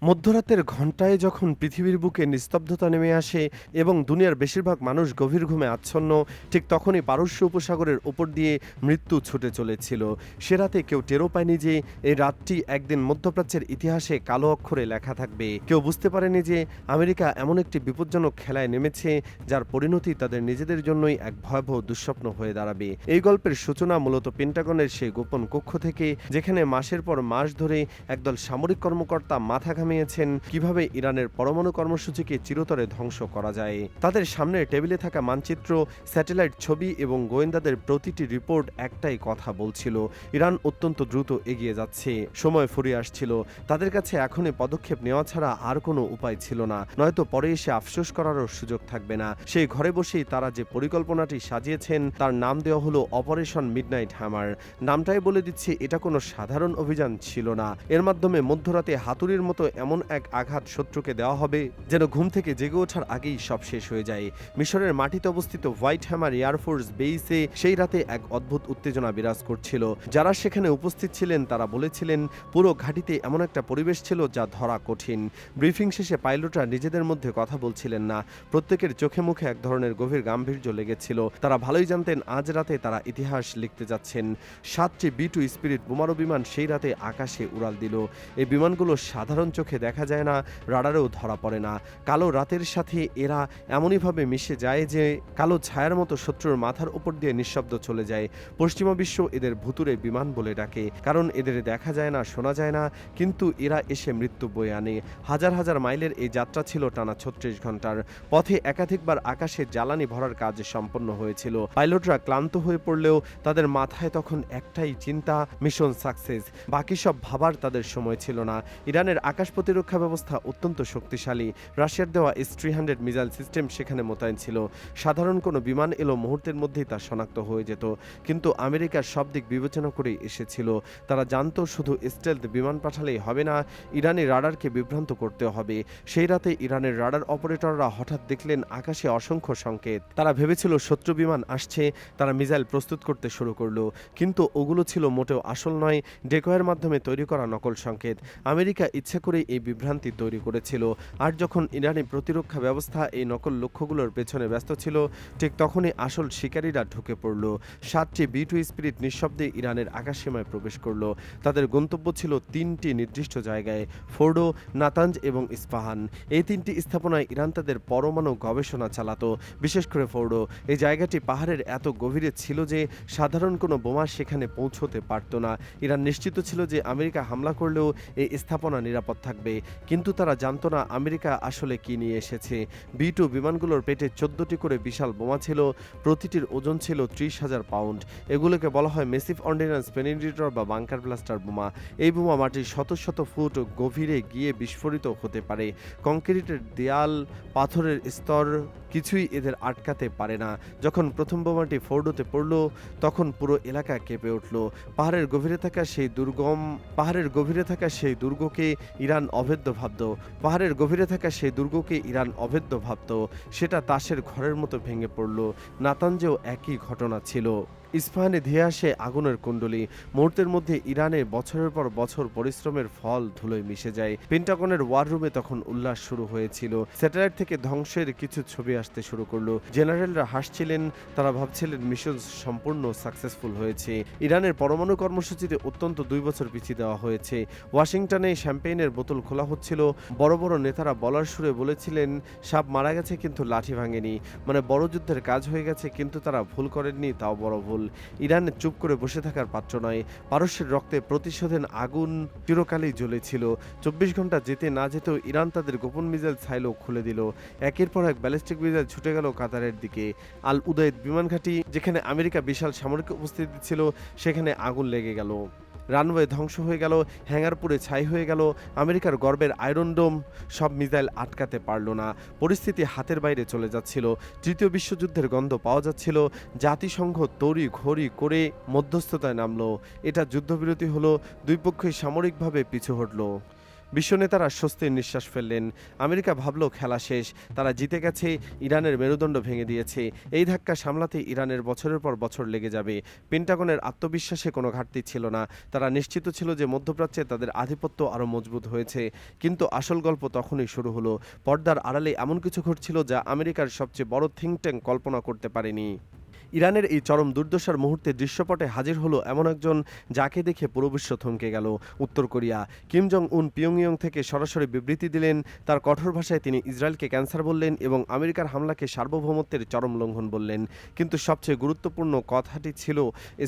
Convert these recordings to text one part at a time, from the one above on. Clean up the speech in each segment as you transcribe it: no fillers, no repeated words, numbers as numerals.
মধ্যরাতের ঘণ্টায় যখন পৃথিবীর বুকে নিস্তব্ধতা নেমে আসে এবং দুনিয়ার বেশিরভাগ মানুষ গভীর ঘুমে আচ্ছন্ন, ঠিক তখনই পারস্য উপসাগরের ওপর দিয়ে মৃত্যু ছুটে চলেছিল। সে রাতে কেউ টেরও পায়নি যে এই রাতটি একদিন মধ্যপ্রাচ্যের ইতিহাসে কালো অক্ষরে লেখা থাকবে। কেউ বুঝতে পারেনি যে আমেরিকা এমন একটি বিপজ্জনক খেলায় নেমেছে যার পরিণতি তাদের নিজেদের জন্যই এক ভয়াবহ দুঃস্বপ্ন হয়ে দাঁড়াবে। এই গল্পের সূচনা মূলত পেন্টাগনের সেই গোপন কক্ষ থেকে, যেখানে মাসের পর মাস ধরে একদল সামরিক কর্মকর্তা মাথা ঘামিয়েছেন কিভাবে ইরানের পরমাণু কর্মসূচিকে চিরতরে ধ্বংস করা যায়। তাদের সামনে টেবিলে থাকা মানচিত্র, স্যাটেলাইট ছবি এবং গোয়েন্দাদের প্রতিটি রিপোর্ট একটাই কথা বলছিল, ইরান অত্যন্ত দ্রুত এগিয়ে যাচ্ছে, সময় ফুরিয়ে আসছিল। তাদের কাছে এখনই পদক্ষেপ নেওয়া ছাড়া আর কোনো উপায় ছিল না, নয়তো পরে এসে আফসোস করারও সুযোগ থাকবে না। সেই ঘরে বসেই তারা যে পরিকল্পনাটি সাজিয়েছেন তার নাম দেওয়া হলো অপারেশন মিডনাইট হ্যামার। নামটাই বলে দিচ্ছে এটা কোনো সাধারণ অভিযান ছিল না। এর মাধ্যমে মধ্যরাতে হাতুড়ির মতো এমন এক আঘাত শত্রুকে দেওয়া হবে যেন ঘুম থেকে জেগে ওঠার আগেই সব শেষ হয়ে যায়। মিশরের মাটিতে অবস্থিত হোয়াইট হ্যামার এয়ারফোর্স বেইসে সেই রাতে এক অদ্ভুত উত্তেজনা বিরাজ করছিল। যারা সেখানে উপস্থিত ছিলেন তারা বলেছিলেন পুরো ঘাঁটিতে এমন একটা পরিবেশ ছিল যা ধরা কঠিন। ব্রিফিং শেষে পাইলটরা নিজেদের মধ্যে কথা বলছিলেন না, প্রত্যেকের চোখে মুখে এক ধরনের গভীর গাম্ভীর্য লেগেছিল। তারা ভালোই জানতেন আজ রাতে তারা ইতিহাস লিখতে যাচ্ছেন। 7টি B-2 স্পিরিট বোমারু বিমান সেই রাতে আকাশে উড়াল দিল। এই বিমানগুলো সাধারণ চোখে দেখা যায় না, রাডারেও ধরা পড়ে না। কালো রাতের সাথে এরা এমনইভাবে মিশে যায় যে কালো ছায়ার মতো শত্রুর মাথার উপর দিয়ে নিঃশব্দ চলে যায়। পশ্চিমা বিশ্ব এদের ভুতুরে বিমান বলে ডাকে, কারণ এদের দেখা যায় না, শোনা যায় না, কিন্তু এরা এসে মৃত্যু বয়ে আনে। হাজার হাজার মাইলের এই যাত্রা ছিল টানা 36 ঘন্টার। পথে একাধিকবার আকাশে জ্বালানি ভরার কাজ সম্পন্ন হয়েছিল। পাইলটরা ক্লান্ত হয়ে পড়লেও তাদের মাথায় তখন একটাই চিন্তা, মিশন সাকসেস। বাকি সব ভাবার তাদের সময় ছিল না। ইরানের আকাশ প্রতিরক্ষা ব্যবস্থা অত্যন্ত শক্তিশালী। রাশিয়ার দেওয়া S-300 মিসাইল সিস্টেম সেখানে মোতায়েন ছিল। সাধারণ কোনো বিমান এলো মুহূর্তের মধ্যেই তা শনাক্ত হয়ে যেত। কিন্তু আমেরিকার সব দিক বিবেচনা করেই এসেছিল। তারা জানতো শুধু স্টেলথ বিমান পাঠালেই হবে না, ইরানি রাডারকে বিভ্রান্ত করতে হবে। সেই রাতে ইরানের রাডার অপারেটররা হঠাৎ দেখলেন আকাশে অসংখ্য সংকেত। তারা ভেবেছিল শত্রু বিমান আসছে, তারা মিসাইল প্রস্তুত করতে শুরু করলো। কিন্তু ওগুলো ছিল মোটেও আসল নয়, ডেকয়ের মাধ্যমে তৈরি করা নকল সংকেত। আমেরিকা ইচ্ছে করেই এই বিভ্রান্তি তৈরি করেছিল। আর যখন ইরানি প্রতিরক্ষা ব্যবস্থা এই নকল লক্ষ্যগুলোর পেছনে ব্যস্ত ছিল, ঠিক তখনই আসল শিকারীরা ঢুকে পড়ল। 7টি B-2 স্পিরিট নিঃশব্দে ইরানের আকাশসীমায় প্রবেশ করল। তাদের গন্তব্য ছিল 3টি নির্দিষ্ট জায়গায়, ফোর্ডো, নাতাঞ্জ এবং ইস্পাহান। এই 3টি স্থাপনায় ইরান তাদের পরমাণু গবেষণা চালাতো, বিশেষ করে ফোর্ডো। এই জায়গাটি পাহাড়ের এত গভীরে ছিল যে সাধারণ কোনো বোমা সেখানে পৌঁছতে পারত না। ইরান নিশ্চিত ছিল যে আমেরিকা হামলা করলেও এই স্থাপনা নিরাপদ থাকবে, কিন্তু তারা জানত না আমেরিকা আসলে কি নিয়ে এসেছে। B-2 বিমানগুলোর পেটে 14টি করে বিশাল বোমা ছিল, প্রতিটির ওজন ছিল 30,000 পাউন্ড। এগুলোকে বলা হয় মেসিভ অর্ডিন্যান্স পেনিট্রেটর বা বাংকার ব্লাস্টার বোমা। এই বোমা মাটির শত শত ফুট গভীরে গিয়ে বিস্ফোরিত হতে পারে। কংক্রিটের দেয়াল, পাথরের স্তর কিছুই এদের আটকাতে পারে না। যখন প্রথম বোমাটি ফোর্ডোতে পড়ল, তখন পুরো এলাকা কেঁপে উঠল। পাহাড়ের গভীরে থাকা সেই দুর্গকে ইরান অভেদ্য ভাবত। সেটা তাসের ঘরের মতো ভেঙে পড়ল। নাতাঞ্জেও একই ঘটনা ছিল। ইস্পাহানে ধেয়ে আসে আগুনের কুণ্ডলী। মুহূর্তের মধ্যে ইরানে বছরের পর বছর পরিশ্রমের ফল ধুলোয় মিশে যায়। পেন্টাগনের ওয়ার রুমে তখন উল্লাস শুরু হয়েছিল। স্যাটেলাইট থেকে ধ্বংসের কিছু ছবি আসতে শুরু করলো। জেনারেলরা হাসছিলেন, তারা ভাবছিলেন মিশন সম্পূর্ণ সাকসেসফুল হয়েছে। ইরানের পরমাণু কর্মসূচিতে অত্যন্ত 2 বছর পিছিয়ে দেওয়া হয়েছে। ওয়াশিংটনে শ্যাম্পেইনের বোতল খোলা হচ্ছিল। বড় বড় নেতারা বলার সুরে বলেছিলেন সাপ মারা গেছে কিন্তু লাঠি ভাঙেনি, মানে বড় যুদ্ধের কাজ হয়ে গেছে, কিন্তু তারা ভুল করেননি, তাও বড় ভুল। ইরান চুপ করে বসে থাকার পাত্র নয়। পারস্যের রক্তে প্রতিশোধের আগুন চিরকালই জ্বলেছিল। 24 ঘন্টা যেতে না যেতেও ইরান তাদের গোপন মিসাইল সাইলো খুলে দিল। একের পর এক ব্যালিস্টিক মিসাইল ছুটে গেল কাতারের দিকে। আল উদাইদ বিমান ঘাঁটি, যেখানে আমেরিকা বিশাল সামরিক উপস্থিতি ছিল, সেখানে আগুন লেগে গেল। রানওয়ে ধ্বংস হয়ে গেল, হ্যাঙ্গার পুড়ে ছাই হয়ে গেল। আমেরিকার গর্বের আয়রন ডোম সব মিসাইল আটকাতে পারল না। পরিস্থিতি হাতের বাইরে চলে যাচ্ছিল। তৃতীয় বিশ্বযুদ্ধের গন্ধ পাওয়া যাচ্ছিল। জাতিসংঘ তড়ি ঘড়ি করে মধ্যস্থতায় নামলো। এটা যুদ্ধবিরতি হলো, দুই পক্ষই সামরিকভাবে পিছু হটল। বিশ্বনেতারা স্বস্তির নিঃশ্বাস ফেললেন। আমেরিকা ভাবল খেলা শেষ, তারা জিতে গেছে, ইরানের মেরুদণ্ড ভেঙে দিয়েছে। এই ধাক্কা সামলাতে ইরানের বছরের পর বছর লেগে যাবে। পেন্টাগনের আত্মবিশ্বাসে কোনো ঘাটতি ছিল না। তারা নিশ্চিত ছিল যে মধ্যপ্রাচ্যে তাদের আধিপত্য আরও মজবুত হয়েছে। কিন্তু আসল গল্প তখনই শুরু হলো। পর্দার আড়ালে এমন কিছু ঘটছিল যা আমেরিকার সবচেয়ে বড় থিঙ্ক ট্যাঙ্ক কল্পনা করতে পারেনি। ইরানের এই চরম দুর্দশার মুহূর্তে দৃশ্যপটে হাজির হলো এমন একজন যাকে দেখে পুরো বিশ্ব থমকে গেল। উত্তর কোরিয়া। কিম জং উন পিয়ংইয়ং থেকে সরাসরি বিবৃতি দিলেন। তার কঠোর ভাষায় তিনি ইসরায়েলকে ক্যান্সার বললেন এবং আমেরিকার হামলাকে সার্বভৌমত্বের চরম লঙ্ঘন বললেন। কিন্তু সবচেয়ে গুরুত্বপূর্ণ কথাটি ছিল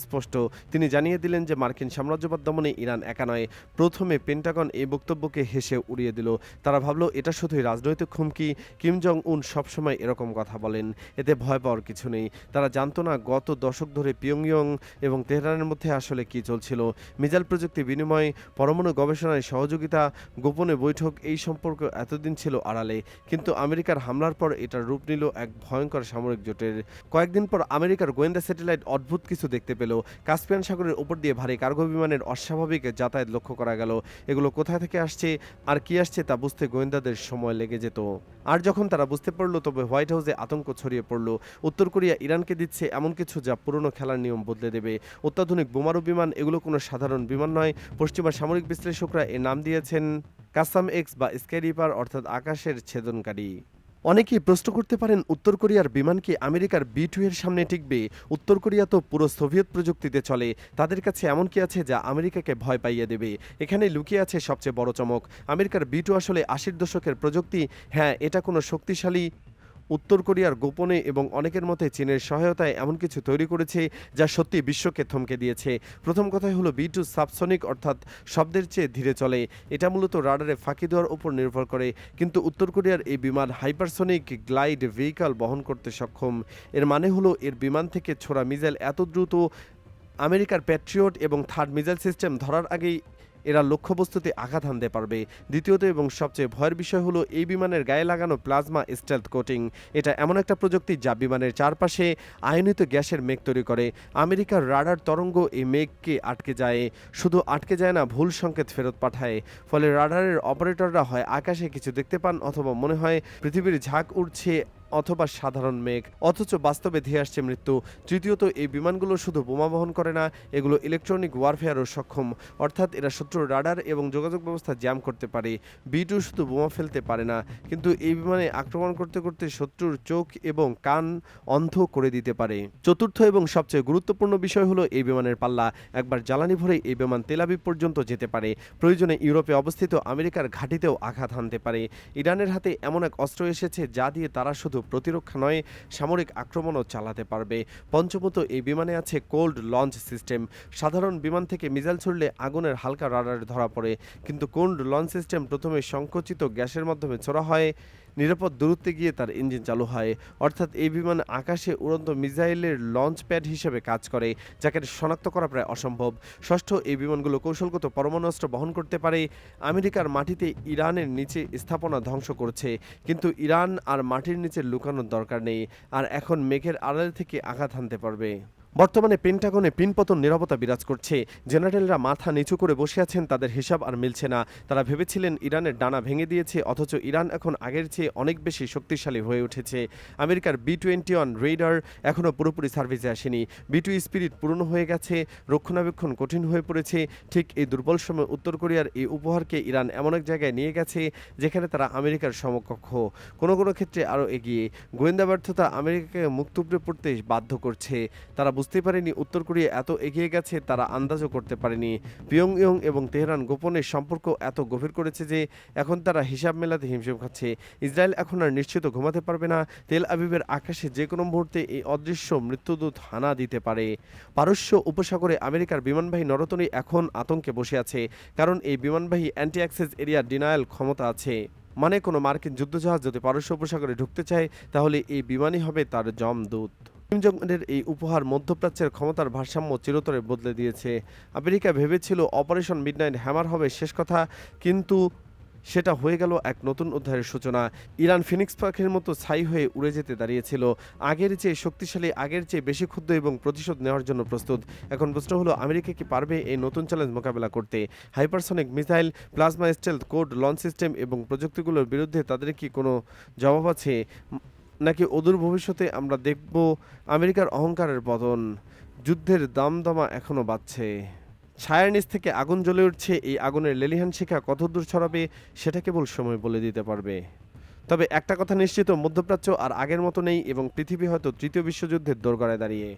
স্পষ্ট। তিনি জানিয়ে দিলেন যে মার্কিন সাম্রাজ্যবাদ দমনে ইরান একা নয়। প্রথমে পেন্টাগন এই বক্তব্যকে হেসে উড়িয়ে দিল। তারা ভাবল এটা শুধুই রাজনৈতিক হুমকি। কিম জং উন সবসময় এরকম কথা বলেন, এতে ভয় পাওয়ার কিছু নেই। তারা জানতো না গত দশক ধরে পিয়ংইয়ং এবং তেহরানের মধ্যে আসলে কি চলছিল। মিসাইল প্রযুক্তি বিনিময়, পরমাণু গবেষণায় সহযোগিতা, গোপনে বৈঠক, এই সম্পর্ক এতদিন ছিল আড়ালে। কিন্তু আমেরিকার হামলার পর এটার রূপ নিল এক ভয়ঙ্কর সামরিক জোটের। কয়েকদিন পর আমেরিকার গোয়েন্দা স্যাটেলাইট অদ্ভুত কিছু দেখতে পেল। কাস্পিয়ান সাগরের উপর দিয়ে ভারী কার্গো বিমানের অস্বাভাবিক যাতায়াত লক্ষ্য করা গেল। এগুলো কোথা থেকে আসছে আর কি আসছে তা বুঝতে গোয়েন্দাদের সময় লেগে যেত। আর যখন তারা বুঝতে পারল তবে হোয়াইট হাউসে আতঙ্ক ছড়িয়ে পড়ল। উত্তর কোরিয়া ইরানকে দিচ্ছে এমন কিছু যা পুরনো খেলার নিয়ম বদলে দেবে। অত্যাধুনিক বোমারু বিমান, এগুলো কোনো সাধারণ বিমান নয়। পশ্চিমা সামরিক বিশ্লেষকরা এর নাম দিয়েছেন কাসাম এক্স বা স্কাইরিপার, অর্থাৎ আকাশের ছেদনকারী। অনেকেই প্রশ্ন করতে পারেন উত্তর কোরিয়ার বিমান কি আমেরিকার B-2 এর সামনে টিকবে? উত্তর কোরিয়া তো পুরো সোভিয়েত প্রযুক্তিতে চলে। তাদের কাছে এমন কি আছে যা আমেরিকাকে ভয় পাইয়ে দেবে? এখানে লুকিয়ে আছে সবচেয়ে বড় চমক। আমেরিকার B-2 আসলে 80-র দশকের প্রযুক্তি। হ্যাঁ, এটা কোনো শক্তিশালী উত্তর কোরিয়ার গোপনে এবং অনেকের মতে চীনের সহায়তায় এমন কিছু তৈরি করেছে যা সত্যি বিশ্বকে থমকে দিয়েছে। প্রথম কথাই হলো B-2 সাবসনিক, অর্থাৎ শব্দের চেয়ে ধীরে চলে। এটা মূলত রাডারে ফাঁকি দেওয়ার উপর নির্ভর করে। কিন্তু উত্তর কোরিয়ার এই বিমান হাইপারসনিক গ্লাইড ভেহিকল বহন করতে সক্ষম। এর মানে হলো এর বিমান থেকে ছোড়া মিসাইল এত দ্রুত আমেরিকার প্যাট্রিয়ট এবং থার্ড মিসাইল সিস্টেম ধরার আগেই এরা লক্ষ্যবস্তুতে আঘাত হানতে পারবে। দ্বিতীয়ত এবং সবচেয়ে ভয়ের বিষয় হলো এই বিমানের গায়ে লাগানো প্লাজমা স্টেলথ কোটিং। এটা এমন একটা প্রযুক্তি যা বিমানের চারপাশে আয়নিত গ্যাসের মেঘ তৈরি করে। আমেরিকার রাডার তরঙ্গ এই মেঘকে আটকে যায়। শুধু আটকে যায় না, ভুল সংকেত ফেরত পাঠায়। ফলে রাডারের অপারেটররা হয় আকাশে কিছু দেখতে পান অথবা মনে হয় পৃথিবীর ঝাঁক উঠছে অথবা সাধারণ মেঘ, অথচ বাস্তবে ধেয়ে আসছে মৃত্যু। তৃতীয়ত এই বিমানগুলো শুধু বোমা বহন করে না, এগুলো ইলেকট্রনিক ওয়ারফেয়ারও সক্ষম। অর্থাৎ এরা শত্রুর রাডার এবং যোগাযোগ ব্যবস্থা জ্যাম করতে পারে। B-2 শুধু বোমা ফেলতে পারে না, কিন্তু এই বিমানে আক্রমণ করতে করতে শত্রুর চোখ এবং কান অন্ধ করে দিতে পারে। চতুর্থ এবং সবচেয়ে গুরুত্বপূর্ণ বিষয় হলো এই বিমানের পাল্লা। একবার জ্বালানি ভরে এই বিমান তেল আবিব পর্যন্ত যেতে পারে। প্রয়োজনে ইউরোপে অবস্থিত আমেরিকার ঘাঁটিতেও আঘাত হানতে পারে। ইরানের হাতে এমন এক অস্ত্র এসেছে যা দিয়ে তারা শুধু প্রতিরক্ষা নয়, সামরিক আক্রমণও চালাতে পারবে। পঞ্চমত, এই বিমানে আছে কোল্ড লঞ্চ সিস্টেম। সাধারণ বিমান থেকে মিসাইল ছুড়লে আগুনের হালকা রাডারে ধরা পড়ে, কিন্তু কোল্ড লঞ্চ সিস্টেম প্রথমে সংকুচিত গ্যাসের মাধ্যমে ছোড়া হয়, নিরাপদ দূরত্বে গিয়ে তার ইঞ্জিন চালু হয়। অর্থাৎ এই বিমান আকাশে উড়ন্ত মিসাইলের লঞ্চ প্যাড হিসেবে কাজ করে, যাকে শনাক্ত করা প্রায় অসম্ভব। ষষ্ঠ, এই বিমানগুলো কৌশলগত পরমাণু অস্ত্র বহন করতে পারে। আমেরিকার মাটিতে ইরানের নিচে স্থাপনা ধ্বংস করছে, কিন্তু ইরান আর মাটির নিচে লুকানোর দরকার নেই। আর এখন মেঘের আড়াল থেকে আঘাত হানতে পারবে। বর্তমানে পেন্টাগনে পিনপতন নীরবতা বিরাজ করছে। জেনারেলরা মাথা নিচু করে বসে আছেন, তাদের হিসাব আর মিলছে না। তারা ভেবেছিলেন ইরানের ডানা ভেঙে দিয়েছে, অথচ ইরান এখন আগের চেয়ে অনেক বেশি শক্তিশালী হয়ে উঠেছে। আমেরিকার B-21 রেইডার এখনও পুরোপুরি সার্ভিসে আসেনি। B-2 স্পিরিট পুরনো হয়ে গেছে, রক্ষণাবেক্ষণ কঠিন হয়ে পড়েছে। ঠিক এই দুর্বল সময় উত্তর কোরিয়ার এই উপহারকে ইরান এমন এক জায়গায় নিয়ে গেছে যেখানে তারা আমেরিকার সমকক্ষ, কোনো কোনো ক্ষেত্রে আরও এগিয়ে। গোয়েন্দা ব্যর্থতা আমেরিকাকে মুখ থুবড়ে পড়তে বাধ্য করছে। তারা বুঝতে পারেনি উত্তর কোরিয়া এত এগিয়ে গেছে, তারা আন্দাজও করতে পারেনি। পিয়ংইয়ং এবং তেহরান গোপনে সম্পর্ক এত গভীর করেছে যে এখন তারা হিসাব মেলাতে হিমশিম খাচ্ছে। ইসরায়েল এখন আর নিশ্চিত ঘুমাতে পারবে না। তেল আবিবের আকাশে যে কোনো মুহূর্তে এই অদৃশ্য মৃত্যুদূত হানা দিতে পারে। পারস্য উপসাগরে আমেরিকার বিমানবাহী নরতরী এখন আতঙ্কে বসে আছে, কারণ এই বিমানবাহী অ্যান্টি অ্যাক্সেস এরিয়া ডিনায়াল ক্ষমতা আছে। মানে কোনো মার্কিন যুদ্ধজাহাজ যদি পারস্য উপসাগরে ঢুকতে চায়, তাহলে এই বিমানই হবে তার জমদূত। কিম জং উনের এই উপহার মধ্যপ্রাচ্যের ক্ষমতার ভারসাম্য চিরতরে বদলে দিয়েছে। আমেরিকা ভেবেছিল অপারেশন মিডনাইট হ্যামার হবে শেষ কথা, কিন্তু সেটা হয়ে গেল এক নতুন অধ্যায়ের সূচনা। ইরান ফিনিক্স পাখির মতো ছাই হয়ে উড়ে যেতে দাঁড়িয়েছিল। আগের চেয়ে শক্তিশালী, আগের চেয়ে বেশি ক্ষুব্ধ এবং প্রতিশোধ নেওয়ার জন্য প্রস্তুত। এখন প্রশ্ন হলো, আমেরিকা কি পারবে এই নতুন চ্যালেঞ্জ মোকাবেলা করতে? Hypersonic missile, plasma stealth code, launch system এবং প্রযুক্তিগুলোর বিরুদ্ধে তাদের কি কোনো জবাব আছে? নাকি অদূর ভবিষ্যতে আমরা দেখব আমেরিকার অহংকারের পতন? যুদ্ধের দামদামা এখনও বাজছে। ছায়ার নিচ থেকে আগুন জ্বলে উঠছে। এই আগুনের লেলিহান শিখা কতদূর ছড়াবে সেটা কেবল সময় বলে দিতে পারবে। তবে একটা কথা নিশ্চিত, মধ্যপ্রাচ্য আর আগের মতো নেই এবং পৃথিবী হয়তো তৃতীয় বিশ্বযুদ্ধের দোরগোড়ায় দাঁড়িয়ে।